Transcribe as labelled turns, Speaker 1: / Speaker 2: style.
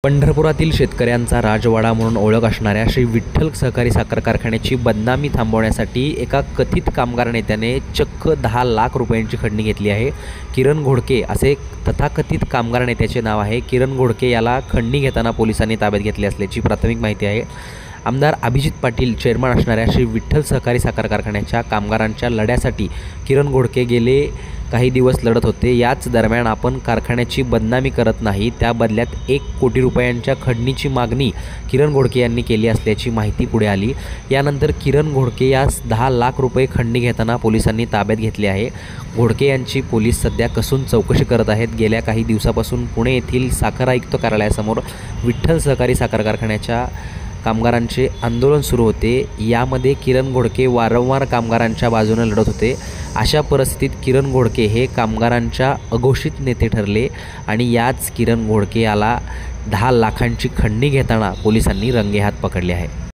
Speaker 1: पंढरपुरातील शेतकऱ्यांचा राजवाडा म्हणून ओळख असणाऱ्या श्री विठ्ठल सहकारी साखर कारखान्याची बदनामी थांबवण्यासाठी एका कथित कामगार नेत्याने चक्क 10 लाख रुपयांची खंडणी घेतली आहे। किरण घोडके असे तथाकथित कामगार नेत्याचे नाव आहे। किरण घोडके याला खंडणी घेताना पोलिसांनी ताब्यात घेतले असल्याची प्राथमिक माहिती आहे। आमदार अभिजित पाटील चेअरमन असणाऱ्या श्री विठ्ठल सहकारी साखर कारखान्याच्या कामगारांच्या लढ्यासाठी किरण घोडके गेले काही दिवस लढत होते। याच दरम्यान आपण कारखान्याची बदनामी करत नाही, त्या बदल्यात 1 कोटी रुपयांच्या खंडणीची मागणी किरण घोडके यांनी केली असल्याची माहिती पुढे आली। यानंतर किरण घोडके यास 10 लाख रुपये खंडणी घेताना पोलिसांनी ताब्यात घेतले आहे। घोडके यांची पोलीस सध्या कसून चौकशी करत आहेत। गेल्या काही दिवसापासून पुणे येथील साखर आयुक्त कार्यालयासमोर विठ्ठल सहकारी साखर कारखान्याच्या कामगारांचे आंदोलन सुरू होते। यामध्ये किरण घोडके वारंवार कामगारांच्या बाजूने लढत होते। अशा परिस्थितीत किरण घोडके हे कामगारांच्या अघोषित नेते ठरले आणि याच किरण घोडके याला 10 लाखांची खंडणी घेताना पोलिसांनी रंगेहात पकडले आहे।